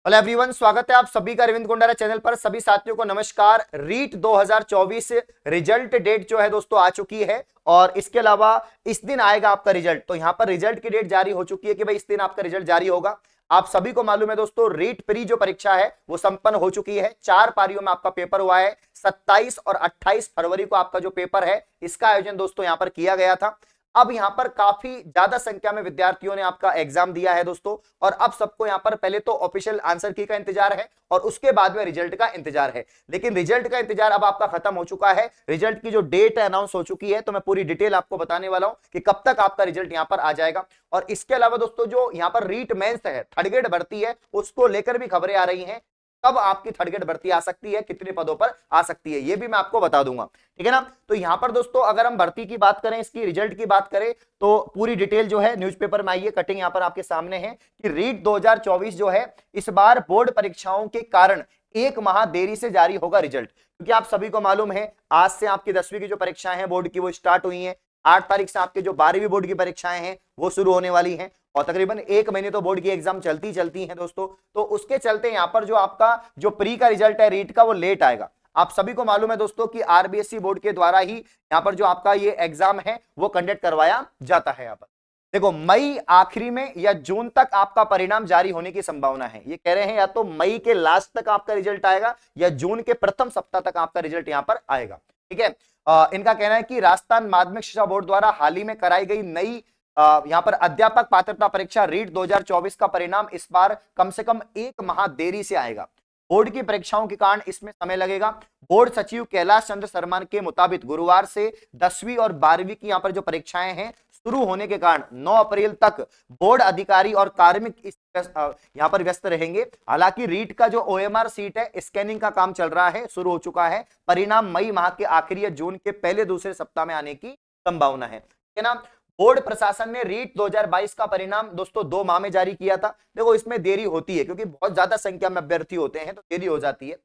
Hello everyone, स्वागत है आप सभी का अरविंद कोंडारा चैनल पर। सभी साथियों को नमस्कार। रीट 2024 रिजल्ट डेट जो है दोस्तों आ चुकी है और इसके अलावा इस दिन आएगा आपका रिजल्ट। तो यहां पर रिजल्ट की डेट जारी हो चुकी है कि भाई इस दिन आपका रिजल्ट जारी होगा। आप सभी को मालूम है दोस्तों, रीट प्री जो परीक्षा है वो संपन्न हो चुकी है। 4 पारियों में आपका पेपर हुआ है। 27 और 28 फरवरी को आपका जो पेपर है इसका आयोजन दोस्तों यहां पर किया गया था। अब यहां पर काफी ज्यादा संख्या में विद्यार्थियों ने आपका एग्जाम दिया है दोस्तों। और अब सबको यहां पर पहले तो ऑफिशियल आंसर की का इंतजार है और उसके बाद में रिजल्ट का इंतजार है। लेकिन रिजल्ट का इंतजार अब आपका खत्म हो चुका है। रिजल्ट की जो डेट अनाउंस हो चुकी है, तो मैं पूरी डिटेल आपको बताने वाला हूं कि कब तक आपका रिजल्ट यहां पर आ जाएगा। और इसके अलावा दोस्तों जो यहां पर रीट मेंस है, थर्ड ग्रेड भर्ती है, उसको लेकर भी खबरें आ रही हैं। कब आपकी थर्ड ग्रेड भर्ती आ सकती है, कितने पदों पर आ सकती है, ये भी मैं आपको बता दूंगा। ठीक है ना। तो यहां पर दोस्तों अगर हम भर्ती की बात करें, इसकी रिजल्ट की बात करें, तो पूरी डिटेल जो है न्यूज़पेपर में आई है। कटिंग यहां पर आपके सामने है कि रीट 2024 जो है इस बार बोर्ड परीक्षाओं के कारण 1 माह देरी से जारी होगा रिजल्ट। क्योंकि आप सभी को मालूम है आज से आपकी 10वीं की जो परीक्षाएं हैं बोर्ड की वो स्टार्ट हुई हैं। 8 तारीख से आपके जो 12वीं बोर्ड की परीक्षाएं हैं वो शुरू होने वाली हैं और तकरीबन 1 महीने तो बोर्ड की एग्जाम चलती हैं दोस्तों। तो उसके चलते यहां पर जो आपका जो प्री का रिजल्ट है रीट का वो लेट आएगा। आप सभी को मालूम है दोस्तों कि आरबीएसई बोर्ड के द्वारा ही यहां पर जो आपका ये एग्जाम है वो कंडक्ट करवाया जाता है। यहां पर देखो, मई आखिरी में या जून तक आपका परिणाम जारी होने की संभावना है। ये कह रहे हैं या तो मई के लास्ट तक आपका रिजल्ट आएगा या जून के प्रथम सप्ताह तक आपका रिजल्ट यहां पर आएगा। ठीक है। इनका कहना है कि राजस्थान माध्यमिक शिक्षा बोर्ड द्वारा हाल ही में कराई गई नई यहां पर अध्यापक पात्रता परीक्षा रीट 2024 का परिणाम इस बार कम से कम 1 माह देरी से आएगा। बोर्ड की परीक्षाओं के कारण इसमें समय लगेगा। बोर्ड सचिव कैलाश चंद्र शर्मा के मुताबिक गुरुवार से 10वीं और 12वीं की यहां पर जो परीक्षाएं हैं शुरू होने के कारण 9 अप्रैल तक बोर्ड अधिकारी और कार्मिक यहां पर व्यस्त रहेंगे। हालांकि रीट का जो ओएमआर सीट है, स्कैनिंग का काम चल रहा है, शुरू हो चुका है। परिणाम मई माह के आखिरी या जून के पहले दूसरे सप्ताह में आने की संभावना है। ठीक है ना। बोर्ड प्रशासन ने रीट 2022 का परिणाम दोस्तों 2 माह में जारी किया था। देखो, इसमें देरी होती है क्योंकि बहुत ज्यादा संख्या में अभ्यर्थी होते हैं तो देरी हो जाती है।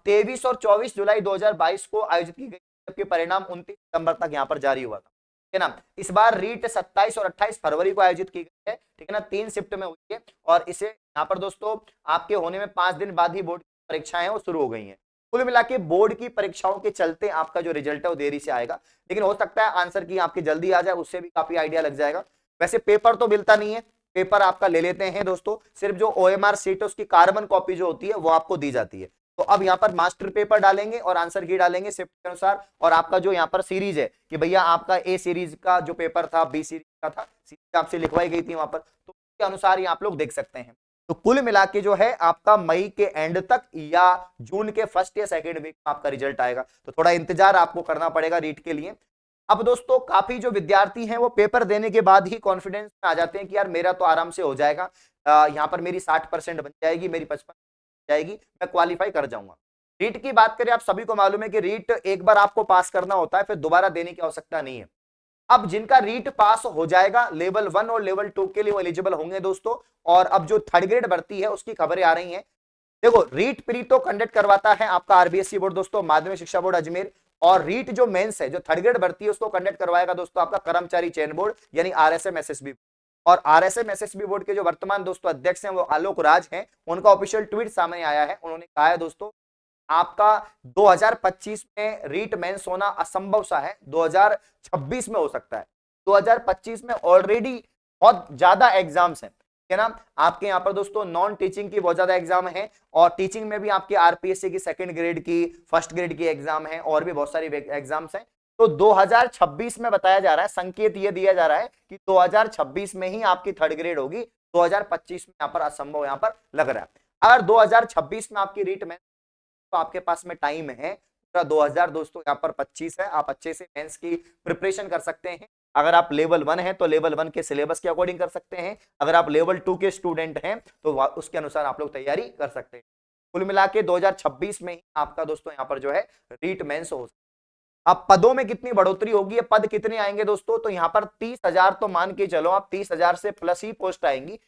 23 और 24 जुलाई 2022 को आयोजित की गई, जबकि परिणाम 29 सितंबर तक यहां पर जारी हुआ था। ठीक है ना। इस बार रीट 27 और 28 फरवरी को आयोजित की गई है। ठीक है ना। 3 शिफ्ट में हुई है और इसे यहाँ पर दोस्तों आपके होने में 5 दिन बाद ही बोर्ड की परीक्षाएं वो शुरू हो गई हैं। कुल मिला के बोर्ड की परीक्षाओं के चलते आपका जो रिजल्ट है वो देरी से आएगा। लेकिन हो सकता है आंसर की आपकी जल्दी आ जाए, उससे भी काफी आइडिया लग जाएगा। वैसे पेपर तो मिलता नहीं है, पेपर आपका ले लेते हैं दोस्तों। सिर्फ जो ओएमआर सीट है उसकी कार्बन कॉपी जो होती है वो आपको दी जाती है। तो अब यहाँ पर मास्टर पेपर डालेंगे और आंसर की डालेंगे शिफ्ट के अनुसार। और आपका जो यहाँ पर सीरीज है कि भैया आपका ए सीरीज का जो पेपर था, बी सीरीज का था, सीरीज आपसे लिखवाई गई थी वहां पर, तो उसके अनुसार ये आप लोग देख सकते हैं। तो कुल मिला के जो है आपका मई के एंड तक या जून के फर्स्ट या सेकेंड वीक में आपका रिजल्ट आएगा। तो थोड़ा इंतजार आपको करना पड़ेगा रीट के लिए। अब दोस्तों काफी जो विद्यार्थी हैं वो पेपर देने के बाद ही कॉन्फिडेंस में आ जाते हैं कि यार मेरा तो आराम से हो जाएगा, यहाँ पर मेरी 60% बन जाएगी, मेरी 55 जाएगी, मैं क्वालिफाई कर जाऊंगा। रीट की बात करें, आप सभी को मालूम है कि रीट एक बार आपको पास करना होता है, फिर दोबारा देने की आवश्यकता नहीं है। अब जिनका रीट पास हो जाएगा लेवल 1 और लेवल 2 के लिए वो एलिजिबल होंगे दोस्तों। और अब जो थर्ड ग्रेड भर्ती है उसकी खबरें आ रही हैं। देखो, रीट प्री तो कंडक्ट करवाता है आपका आरबीएसई बोर्ड दोस्तों, माध्यमिक शिक्षा बोर्ड अजमेर। और रीट जो मेंस है, जो थर्ड ग्रेड भर्ती है, उसको कंडक्ट करवाएगा दोस्तों आपका कर्मचारी चयन बोर्ड यानी आरएसएम एसएसबी। और आरएसएम एसएसबी बोर्ड के जो वर्तमान दोस्तों अध्यक्ष हैं वो आलोक राज हैं। उनका ऑफिशियल ट्वीट सामने आया है। उन्होंने कहा है दोस्तों आपका 2025 में रीट मेंस होना असंभव सा है, 2026 में हो सकता है। 2025 में ऑलरेडी बहुत ज्यादा एग्जाम्स हैं। ठीक है ना। आपके यहाँ पर दोस्तों नॉन टीचिंग की बहुत ज्यादा एग्जाम है और टीचिंग में भी आपके आरपीएससी की सेकंड ग्रेड की, फर्स्ट ग्रेड की एग्जाम है और भी बहुत सारी एग्जाम्स हैं। तो 2026 में बताया जा रहा है, संकेत ये दिया जा रहा है कि 2026 में ही आपकी थर्ड ग्रेड होगी। 2025 में यहाँ पर असंभव यहाँ पर लग रहा है। अगर 2026 में आपकी रीट में, तो आपके पास में टाइम है पूरा 2000 दोस्तों यहाँ पर 25 है। आप अच्छे से मेंस की प्रिपरेशन कर सकते हैं। अगर आप लेवल 1 है तो लेवल 1 के सिलेबस के अकॉर्डिंग कर सकते हैं। अगर आप लेवल 2 के स्टूडेंट हैं तो उसके अनुसार आप लोग तैयारी कर सकते हैं। कुल मिला के 2026 में ही आपका दोस्तों यहाँ पर जो है रीट मेंस हो। अब पदों में कितनी बढ़ोतरी होगी, पद कितने आएंगे दोस्तों, तो यहाँ पर 30,000 तो मान के चलो आप, 30,000 से प्लस ही पोस्ट आएंगी।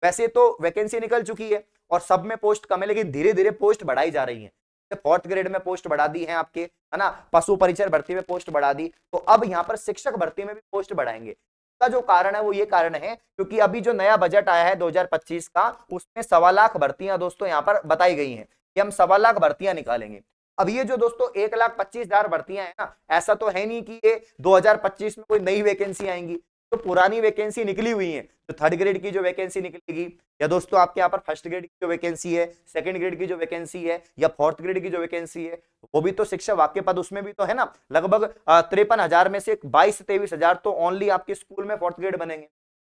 वैसे तो वैकेंसी निकल चुकी है और सब में पोस्ट कम है, लेकिन धीरे धीरे पोस्ट बढ़ाई जा रही है। फोर्थ ग्रेड में पोस्ट बढ़ा दी है आपके, है ना, पशु परिचर भर्ती में पोस्ट बढ़ा दी, तो अब यहाँ पर शिक्षक भर्ती में भी पोस्ट बढ़ाएंगे। उसका जो कारण है वो ये कारण है क्योंकि अभी जो नया बजट आया है 2025 का, उसमें 1.25 लाख भर्तियां दोस्तों यहाँ पर बताई गई हैं कि हम 1.25 लाख भर्तियां निकालेंगे। अब ये जो दोस्तों 1,25,000 भर्तियां है ना, ऐसा तो है नहीं कि ये 2025 में कोई नई वैकेंसी आएंगी, तो पुरानी वैकेंसी निकली हुई है। तो थर्ड ग्रेड की जो वैकेंसी निकलेगी, या दोस्तों आपके यहाँ पर फर्स्ट ग्रेड की जो वैकेंसी है, सेकंड ग्रेड की जो वैकेंसी है, या फोर्थ ग्रेड की जो वैकेंसी है, वो भी तो शिक्षक वाक्य पद उसमें भी तो है ना। लगभग 53,000 में से 22-23,000 तो ओनली आपके स्कूल में फोर्थ ग्रेड बनेंगे।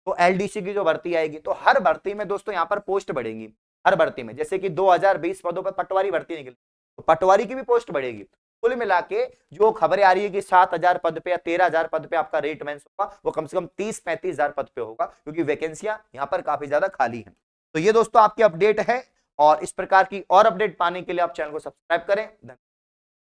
तो एलडीसी की जो भर्ती आएगी, तो हर भर्ती में दोस्तों यहाँ पर पोस्ट बढ़ेगी। हर भर्ती में जैसे कि 2020 पदों पर पटवारी भर्ती निकली, तो पटवारी की भी पोस्ट बढ़ेगी। कुल मिला के जो खबरें आ रही है कि 7,000 पद पे या 13,000 पद पे आपका रेट मेंस होगा, वो कम से कम 30-35,000 पद पे होगा, क्योंकि वैकेंसियां यहाँ पर काफी ज्यादा खाली हैं। तो ये दोस्तों आपकी अपडेट है, और इस प्रकार की और अपडेट पाने के लिए आप चैनल को सब्सक्राइब करें।